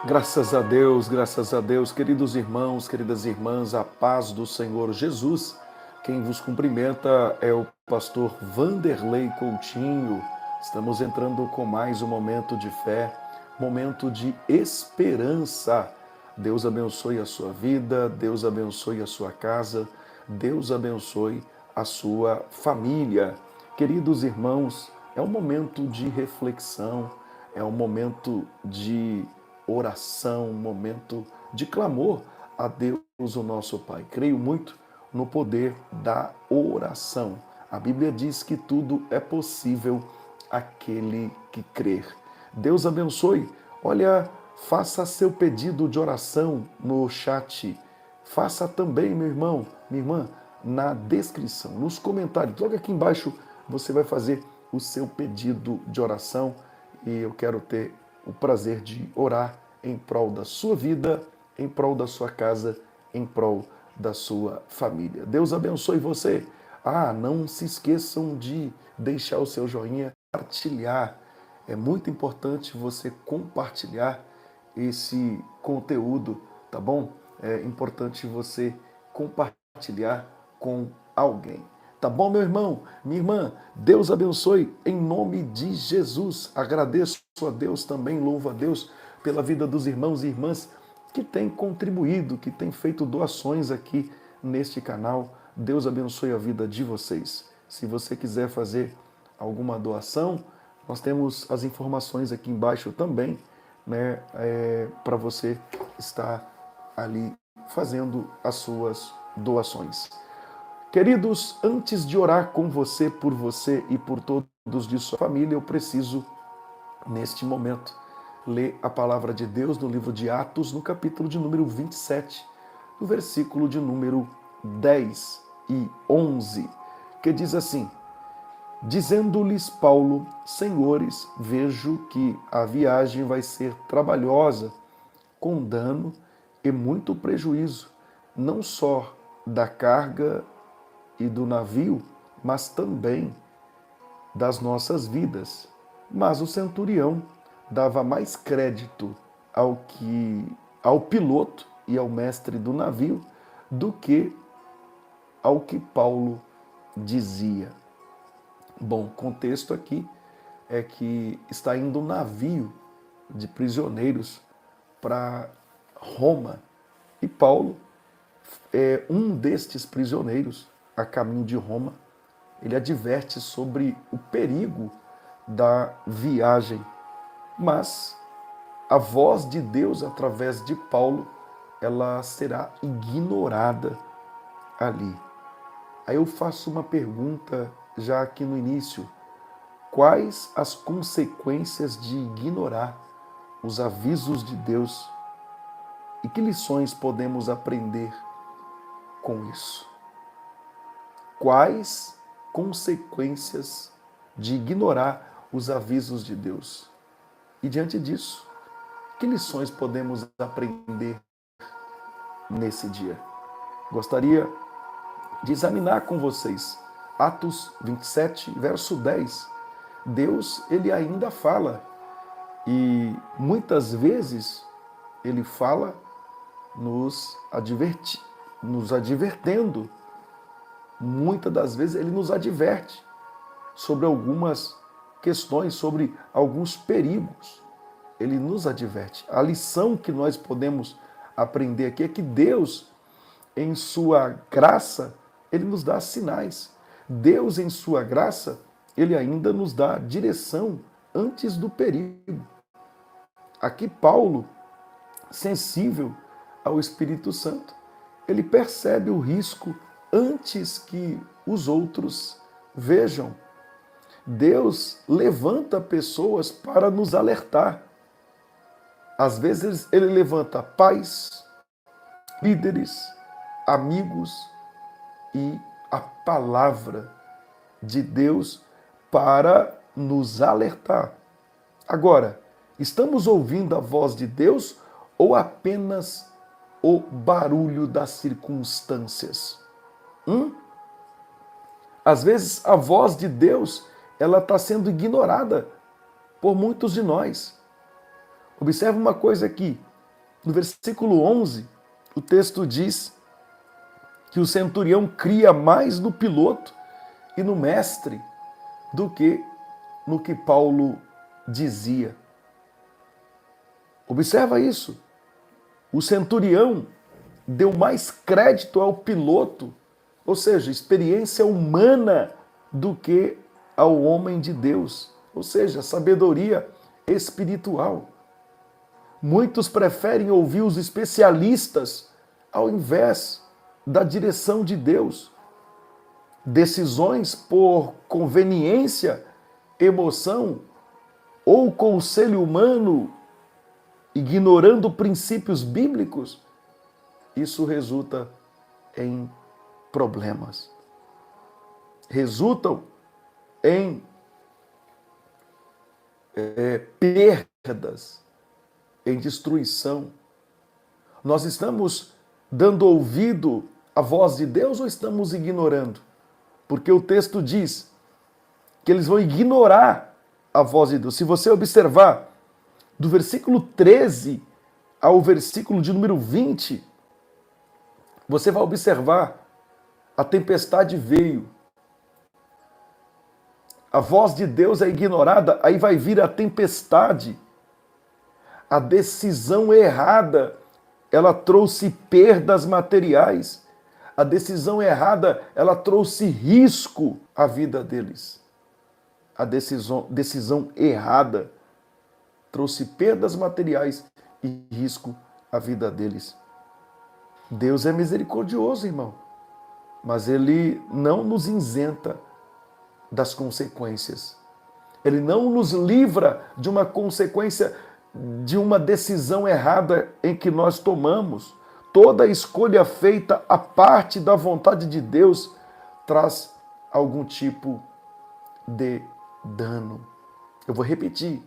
Graças a Deus, queridos irmãos, queridas irmãs, a paz do Senhor Jesus. Quem vos cumprimenta é o pastor Vanderlei Coutinho. Estamos entrando com mais um momento de fé, momento de esperança. Deus abençoe a sua vida, Deus abençoe a sua casa, Deus abençoe a sua família. Queridos irmãos, é um momento de reflexão, é um momento de oração, um momento de clamor a Deus, o nosso Pai. Creio muito no poder da oração. A Bíblia diz que tudo é possível àquele que crer. Deus abençoe. Olha, faça seu pedido de oração no chat. Faça também, meu irmão, minha irmã, na descrição, nos comentários. Logo aqui embaixo você vai fazer o seu pedido de oração e eu quero ter o prazer de orar em prol da sua vida, em prol da sua casa, em prol da sua família. Deus abençoe você. Não se esqueçam de deixar o seu joinha, compartilhar. É muito importante você compartilhar esse conteúdo, tá bom? É importante você compartilhar com alguém. Tá bom, meu irmão, minha irmã? Deus abençoe em nome de Jesus. Agradeço a Deus também, louvo a Deus pela vida dos irmãos e irmãs que têm contribuído, que têm feito doações aqui neste canal. Deus abençoe a vida de vocês. Se você quiser fazer alguma doação, nós temos as informações aqui embaixo também, né, para você estar ali fazendo as suas doações. Queridos, antes de orar com você, por você e por todos de sua família, eu preciso, neste momento, ler a palavra de Deus no livro de Atos, no capítulo de número 27, no versículo de número 10 e 11, que diz assim: Dizendo-lhes Paulo, senhores, vejo que a viagem vai ser trabalhosa, com dano e muito prejuízo, não só da carga e do navio, mas também das nossas vidas. Mas o centurião dava mais crédito ao piloto e ao mestre do navio do que ao que Paulo dizia. Bom, o contexto aqui é que está indo um navio de prisioneiros para Roma e Paulo é um destes prisioneiros a caminho de Roma. Ele adverte sobre o perigo da viagem, mas a voz de Deus através de Paulo, ela será ignorada ali. Aí eu faço uma pergunta já aqui no início: quais as consequências de ignorar os avisos de Deus e que lições podemos aprender com isso? Quais consequências de ignorar os avisos de Deus? E diante disso, que lições podemos aprender nesse dia? Gostaria de examinar com vocês Atos 27, verso 10. Deus, ele ainda fala e muitas vezes ele fala nos advertendo. Muitas das vezes ele nos adverte sobre algumas questões, sobre alguns perigos. Ele nos adverte. A lição que nós podemos aprender aqui é que Deus, em sua graça, ele nos dá sinais. Deus, em sua graça, ele ainda nos dá direção antes do perigo. Aqui Paulo, sensível ao Espírito Santo, ele percebe o risco antes que os outros vejam. Deus levanta pessoas para nos alertar. Às vezes ele levanta pais, líderes, amigos e a palavra de Deus para nos alertar. Agora, estamos ouvindo a voz de Deus ou apenas o barulho das circunstâncias? Às vezes a voz de Deus ela está sendo ignorada por muitos de nós. Observe uma coisa aqui. No versículo 11, o texto diz que o centurião cria mais no piloto e no mestre do que no que Paulo dizia. Observa isso. O centurião deu mais crédito ao piloto, ou seja, experiência humana, do que ao homem de Deus, ou seja, sabedoria espiritual. Muitos preferem ouvir os especialistas ao invés da direção de Deus. Decisões por conveniência, emoção ou conselho humano, ignorando princípios bíblicos, isso resulta em problemas. Resultam em perdas, em destruição. Nós estamos dando ouvido à voz de Deus ou estamos ignorando? Porque o texto diz que eles vão ignorar a voz de Deus. Se você observar, do versículo 13 ao versículo de número 20, você vai observar, a tempestade veio. A voz de Deus é ignorada, aí vai vir a tempestade. A decisão errada, ela trouxe perdas materiais. A decisão errada, ela trouxe risco à vida deles. A decisão errada trouxe perdas materiais e risco à vida deles. Deus é misericordioso, irmão, mas Ele não nos isenta das consequências. Ele não nos livra de uma consequência de uma decisão errada em que nós tomamos. Toda escolha feita à parte da vontade de Deus traz algum tipo de dano. Eu vou repetir.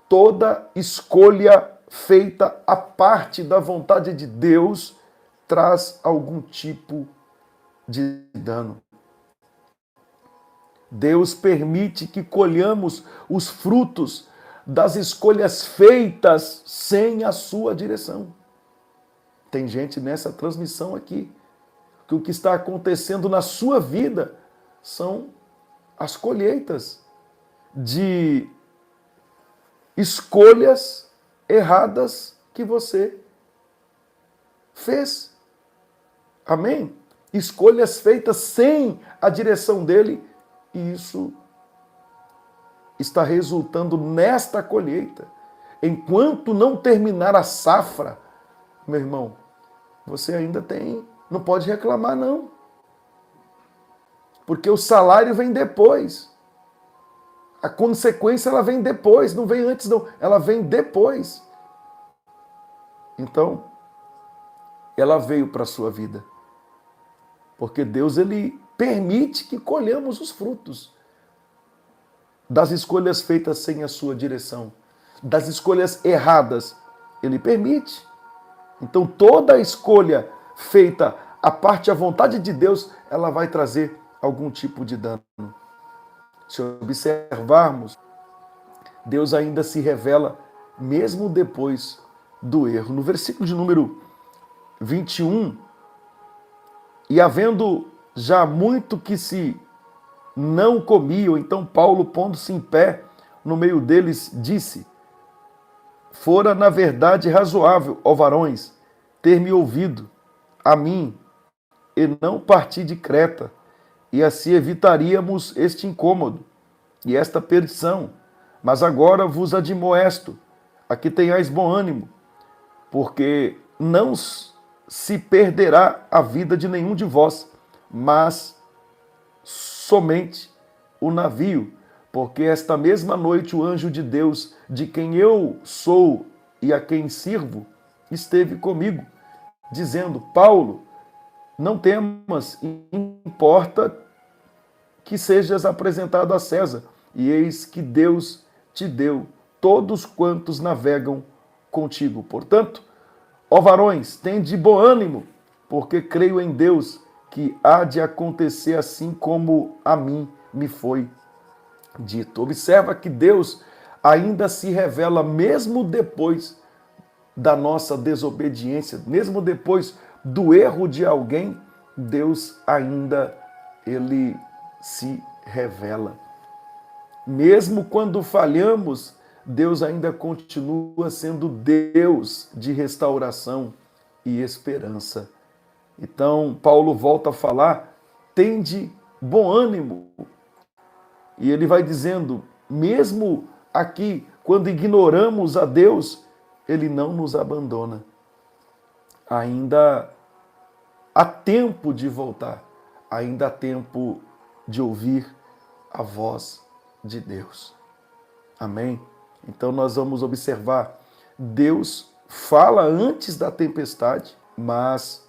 Toda escolha feita à parte da vontade de Deus traz algum tipo de dano. Deus permite que colhamos os frutos das escolhas feitas sem a sua direção. Tem gente nessa transmissão aqui que o que está acontecendo na sua vida são as colheitas de escolhas erradas que você fez. Amém? Escolhas feitas sem a direção dele, e isso está resultando nesta colheita. Enquanto não terminar a safra, meu irmão, você ainda não pode reclamar não. Porque o salário vem depois. A consequência ela vem depois, não vem antes não, ela vem depois. Então, ela veio para a sua vida. Porque Deus, Ele permite que colhamos os frutos das escolhas feitas sem a sua direção, das escolhas erradas. Ele permite. Então, toda escolha feita à parte da vontade de Deus, ela vai trazer algum tipo de dano. Se observarmos, Deus ainda se revela mesmo depois do erro. No versículo de número 21, e havendo já muito que se não comiam, então Paulo, pondo-se em pé no meio deles, disse: fora na verdade razoável, ó varões, ter-me ouvido a mim, e não partir de Creta, e assim evitaríamos este incômodo e esta perdição. Mas agora vos admoesto, a que tenhais bom ânimo, porque não se perderá a vida de nenhum de vós, mas somente o navio, porque esta mesma noite o anjo de Deus, de quem eu sou e a quem sirvo, esteve comigo, dizendo: Paulo, não temas, importa que sejas apresentado a César, e eis que Deus te deu todos quantos navegam contigo. Portanto, ó varões, tende bom ânimo, porque creio em Deus que há de acontecer assim como a mim me foi dito. Observa que Deus ainda se revela mesmo depois da nossa desobediência, mesmo depois do erro de alguém, Deus ainda ele se revela. Mesmo quando falhamos, Deus ainda continua sendo Deus de restauração e esperança. Então, Paulo volta a falar: tende bom ânimo. E ele vai dizendo, mesmo aqui, quando ignoramos a Deus, ele não nos abandona. Ainda há tempo de voltar, ainda há tempo de ouvir a voz de Deus. Amém? Então nós vamos observar, Deus fala antes da tempestade, mas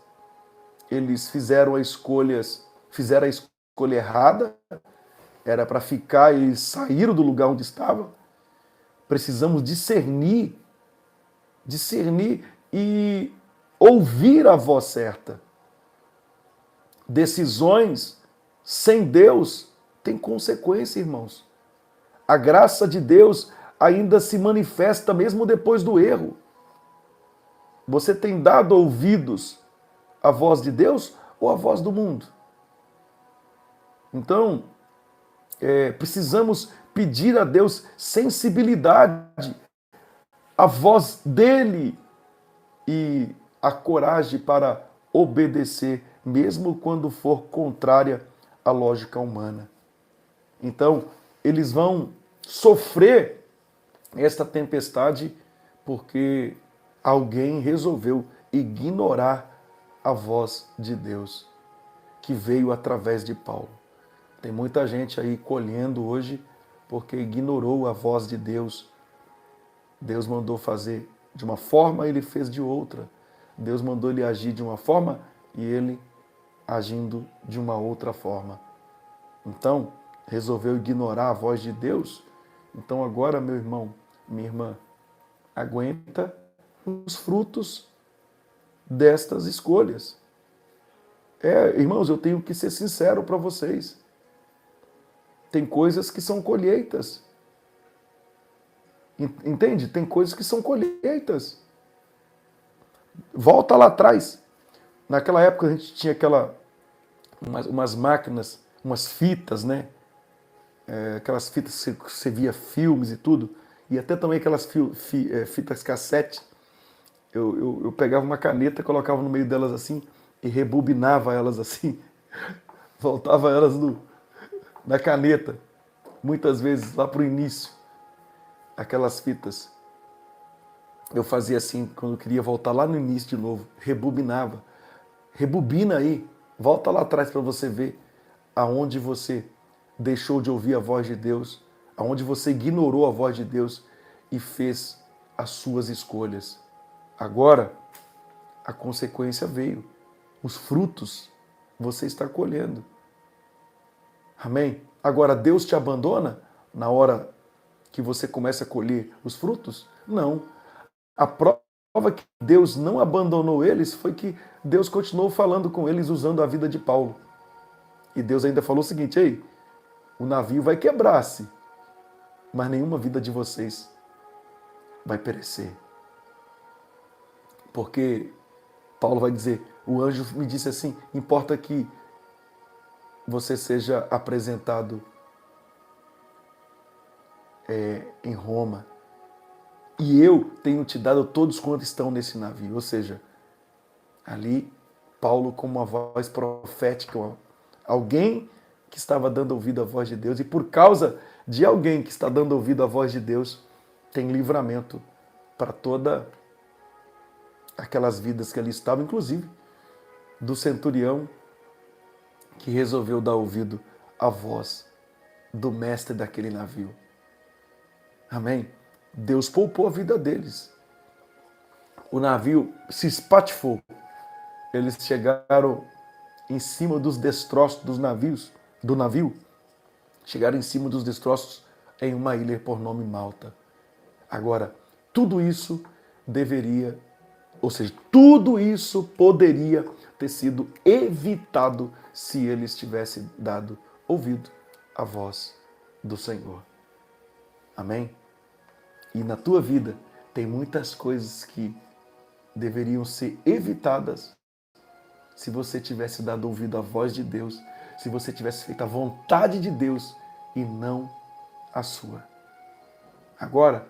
eles fizeram a escolha errada, era para ficar e saíram do lugar onde estavam. Precisamos discernir e ouvir a voz certa. Decisões sem Deus têm consequência, irmãos. A graça de Deus ainda se manifesta mesmo depois do erro. Você tem dado ouvidos à voz de Deus ou à voz do mundo? Então, precisamos pedir a Deus sensibilidade, a voz dele e a coragem para obedecer, mesmo quando for contrária à lógica humana. Então, eles vão sofrer esta tempestade porque alguém resolveu ignorar a voz de Deus, que veio através de Paulo. Tem muita gente aí colhendo hoje porque ignorou a voz de Deus. Deus mandou fazer de uma forma, ele fez de outra. Deus mandou ele agir de uma forma e ele agindo de uma outra forma. Então, resolveu ignorar a voz de Deus. Então agora, meu irmão, minha irmã, aguenta os frutos destas escolhas. Irmãos, eu tenho que ser sincero para vocês. Tem coisas que são colheitas. Entende? Tem coisas que são colheitas. Volta lá atrás. Naquela época a gente tinha umas máquinas, umas fitas, né? Aquelas fitas que você via filmes e tudo. E até também aquelas fitas cassete. Eu pegava uma caneta, colocava no meio delas assim e rebobinava elas assim. Voltava elas na caneta. Muitas vezes lá para o início. Aquelas fitas. Eu fazia assim, quando eu queria voltar lá no início de novo, rebobinava. Rebobina aí, volta lá atrás para você ver aonde você deixou de ouvir a voz de Deus, aonde você ignorou a voz de Deus e fez as suas escolhas. Agora, a consequência veio. Os frutos você está colhendo. Amém? Agora, Deus te abandona na hora que você começa a colher os frutos? Não. A prova que Deus não abandonou eles foi que Deus continuou falando com eles usando a vida de Paulo. E Deus ainda falou o seguinte: ei, o navio vai quebrar-se, mas nenhuma vida de vocês vai perecer. Porque Paulo vai dizer, o anjo me disse assim, importa que você seja apresentado em Roma. E eu tenho te dado todos quantos estão nesse navio. Ou seja, ali Paulo como uma voz profética, alguém que estava dando ouvido à voz de Deus. E por causa de alguém que está dando ouvido à voz de Deus, tem livramento para toda aquelas vidas que ali estavam, inclusive do centurião que resolveu dar ouvido à voz do mestre daquele navio. Amém? Deus poupou a vida deles. O navio se espatifou. Eles chegaram em cima dos destroços do navio. Chegaram em cima dos destroços em uma ilha por nome Malta. Agora, tudo isso tudo isso poderia ter sido evitado se eles tivessem dado ouvido à voz do Senhor. Amém? E na tua vida tem muitas coisas que deveriam ser evitadas se você tivesse dado ouvido à voz de Deus, se você tivesse feito a vontade de Deus e não a sua. Agora,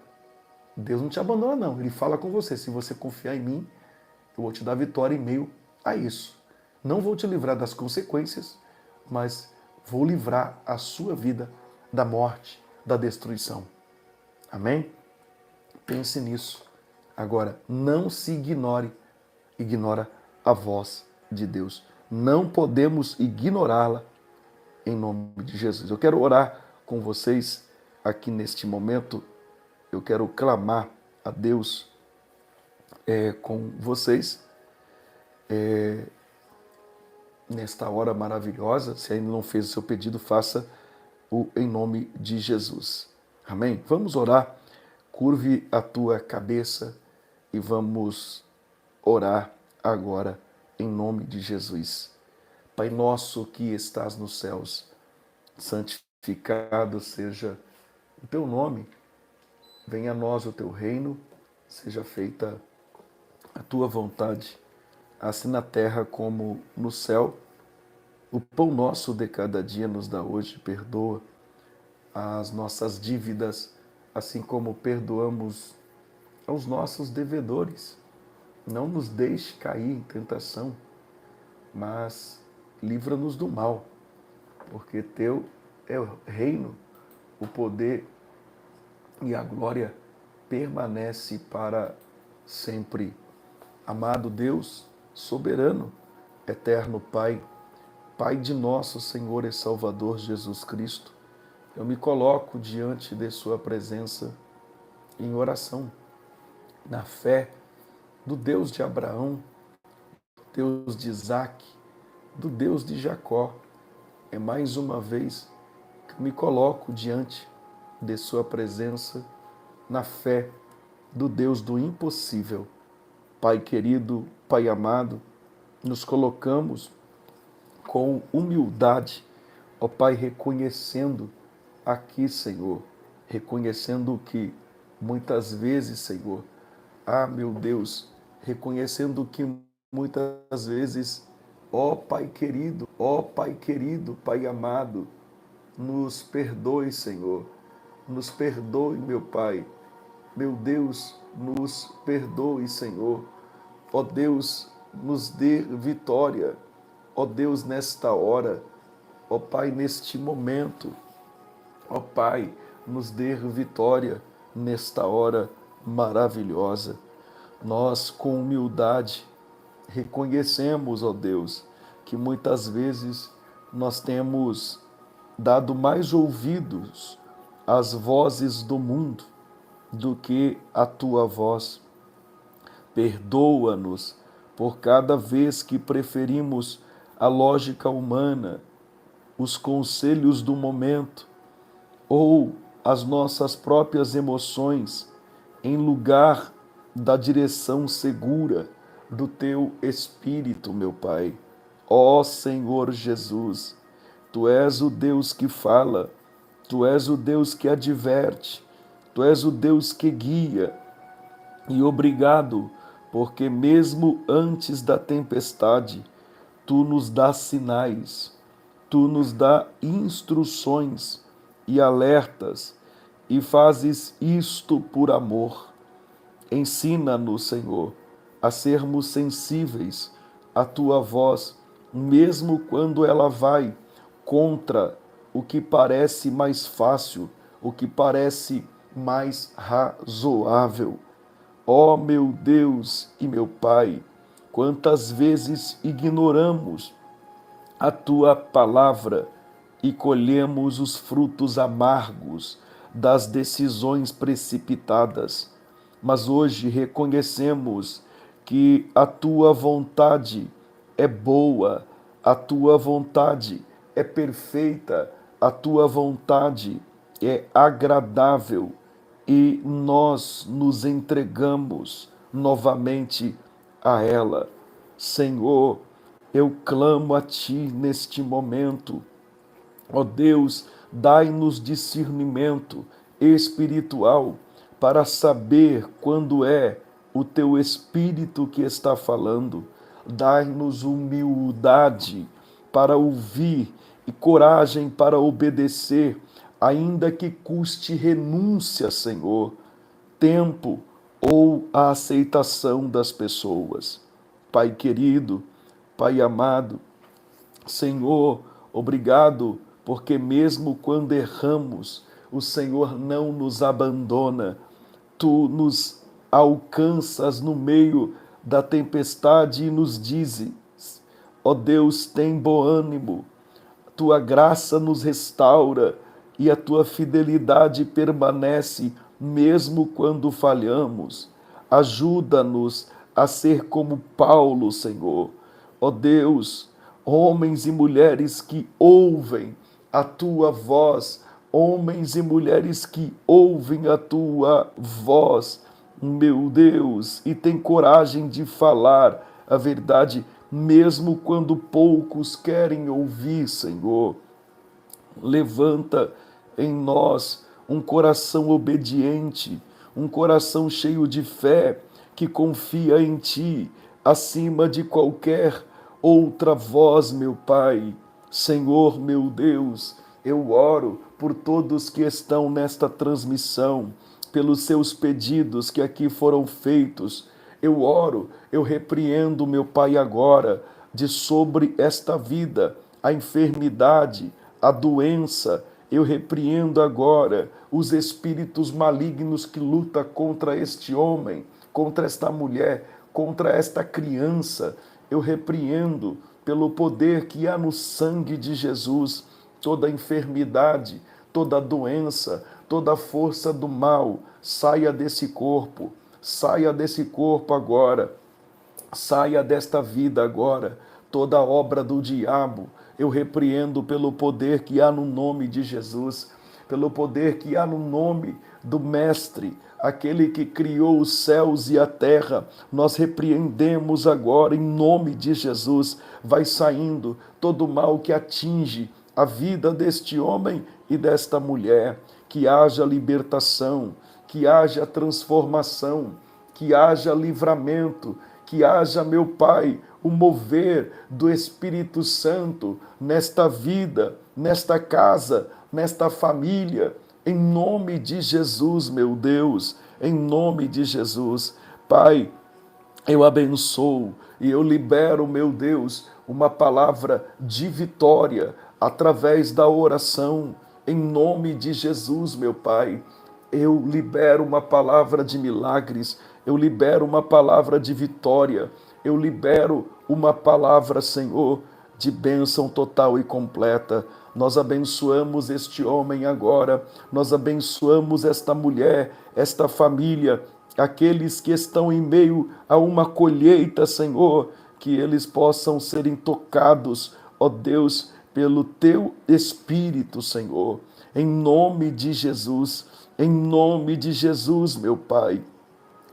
Deus não te abandona, não. Ele fala com você. Se você confiar em mim, eu vou te dar vitória em meio a isso. Não vou te livrar das consequências, mas vou livrar a sua vida da morte, da destruição. Amém? Pense nisso. Agora, não se ignora a voz de Deus. Não podemos ignorá-la em nome de Jesus. Eu quero orar com vocês aqui neste momento. Eu quero clamar a Deus com vocês nesta hora maravilhosa. Se ainda não fez o seu pedido, faça-o em nome de Jesus. Amém? Vamos orar. Curve a tua cabeça e vamos orar agora em nome de Jesus. Pai nosso que estás nos céus, santificado seja o teu nome. Venha a nós o teu reino, seja feita a tua vontade, assim na terra como no céu. O pão nosso de cada dia nos dá hoje, perdoa as nossas dívidas, assim como perdoamos aos nossos devedores. Não nos deixe cair em tentação, mas livra-nos do mal, porque teu é o reino, o poder e a glória permanece para sempre. Amado Deus, soberano, eterno Pai, Pai de nosso Senhor e Salvador Jesus Cristo, eu me coloco diante de sua presença em oração, na fé do Deus de Abraão, do Deus de Isaac, do Deus de Jacó. É mais uma vez que me coloco diante de sua presença, na fé do Deus do impossível. Pai querido, Pai amado, nos colocamos com humildade, ó Pai, reconhecendo aqui, Senhor, reconhecendo que muitas vezes, Senhor, meu Deus, reconhecendo que muitas vezes, ó Pai querido, Pai amado, nos perdoe, Senhor, nos perdoe, meu Pai, meu Deus, nos perdoe, Senhor, ó Deus, nos dê vitória, ó Deus, nesta hora, ó Pai, neste momento, ó Pai, nos dê vitória nesta hora maravilhosa. Nós, com humildade, reconhecemos, ó Deus, que muitas vezes nós temos dado mais ouvidos às vozes do mundo do que à tua voz. Perdoa-nos por cada vez que preferimos a lógica humana, os conselhos do momento ou as nossas próprias emoções em lugar da direção segura do teu Espírito, meu Pai. Ó Senhor Jesus, tu és o Deus que fala, tu és o Deus que adverte, tu és o Deus que guia. E obrigado, porque mesmo antes da tempestade, tu nos dá sinais, tu nos dá instruções e alertas, e fazes isto por amor. Ensina-nos, Senhor, a sermos sensíveis à tua voz, mesmo quando ela vai contra o que parece mais fácil, o que parece mais razoável. Ó meu Deus e meu Pai, quantas vezes ignoramos a tua palavra e colhemos os frutos amargos das decisões precipitadas. Mas hoje reconhecemos que a tua vontade é boa, a tua vontade é perfeita, a tua vontade é agradável e nós nos entregamos novamente a ela. Senhor, eu clamo a Ti neste momento. Ó Deus, dai-nos discernimento espiritual para saber quando é o teu Espírito que está falando. Dai-nos humildade para ouvir e coragem para obedecer, ainda que custe renúncia, Senhor, tempo ou a aceitação das pessoas. Pai querido, Pai amado, Senhor, obrigado, porque mesmo quando erramos, o Senhor não nos abandona. Tu nos alcanças no meio da tempestade e nos dizes: ó Deus, tem bom ânimo, tua graça nos restaura e a tua fidelidade permanece mesmo quando falhamos. Ajuda-nos a ser como Paulo, Senhor. Ó Deus, homens e mulheres que ouvem a tua voz, homens e mulheres que ouvem a tua voz, meu Deus, e têm coragem de falar a verdade, mesmo quando poucos querem ouvir, Senhor. Levanta em nós um coração obediente, um coração cheio de fé, que confia em Ti, acima de qualquer outra voz, meu Pai. Senhor, meu Deus, eu oro por todos que estão nesta transmissão, pelos seus pedidos que aqui foram feitos. Eu oro, eu repreendo, meu Pai, agora, de sobre esta vida, a enfermidade, a doença. Eu repreendo agora os espíritos malignos que lutam contra este homem, contra esta mulher, contra esta criança. Eu repreendo pelo poder que há no sangue de Jesus toda enfermidade, toda doença, toda força do mal. Saia desse corpo agora. Saia desta vida agora, toda obra do diabo, eu repreendo pelo poder que há no nome de Jesus, pelo poder que há no nome do Mestre, aquele que criou os céus e a terra. Nós repreendemos agora em nome de Jesus. Vai saindo todo mal que atinge a vida deste homem e desta mulher, que haja libertação, que haja transformação, que haja livramento, que haja, meu Pai, o mover do Espírito Santo nesta vida, nesta casa, nesta família, em nome de Jesus, meu Deus, em nome de Jesus. Pai, eu abençoo e eu libero, meu Deus, uma palavra de vitória através da oração, em nome de Jesus, meu Pai. Eu libero uma palavra de milagres, eu libero uma palavra de vitória, eu libero uma palavra, Senhor, de bênção total e completa. Nós abençoamos este homem agora, nós abençoamos esta mulher, esta família, aqueles que estão em meio a uma colheita, Senhor, que eles possam serem tocados, ó Deus, pelo Teu Espírito, Senhor, em nome de Jesus, meu Pai.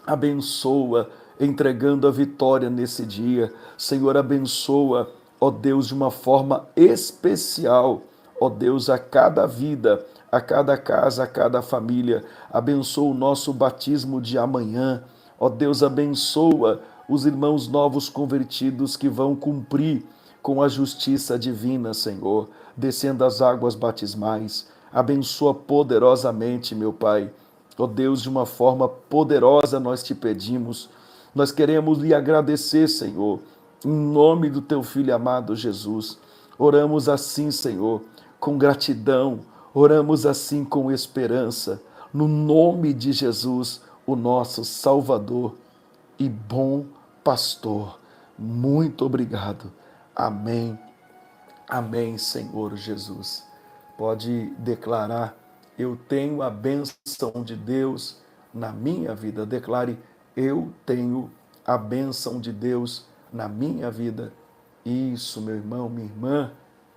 Abençoa, entregando a vitória nesse dia. Senhor, abençoa, ó Deus, de uma forma especial, ó Deus, a cada vida, a cada casa, a cada família. Abençoa o nosso batismo de amanhã. Ó Deus, abençoa os irmãos novos convertidos que vão cumprir com a justiça divina, Senhor, descendo as águas batismais. Abençoa poderosamente, meu Pai. Ó Deus, de uma forma poderosa nós te pedimos. Nós queremos lhe agradecer, Senhor, em nome do teu Filho amado Jesus. Oramos assim, Senhor, com gratidão. Oramos assim com esperança. No nome de Jesus, o nosso Salvador e bom pastor. Muito obrigado. Amém. Amém, Senhor Jesus. Pode declarar: eu tenho a bênção de Deus na minha vida. Declare: eu tenho a bênção de Deus na minha vida. Isso, meu irmão, minha irmã,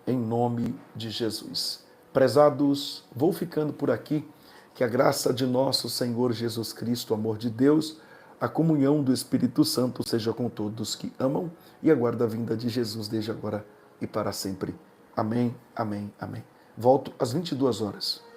em nome de Jesus. Prezados, vou ficando por aqui. Que a graça de nosso Senhor Jesus Cristo, o amor de Deus, a comunhão do Espírito Santo seja com todos que amam e aguardam a vinda de Jesus desde agora e para sempre. Amém, amém, amém. Volto às 22 horas.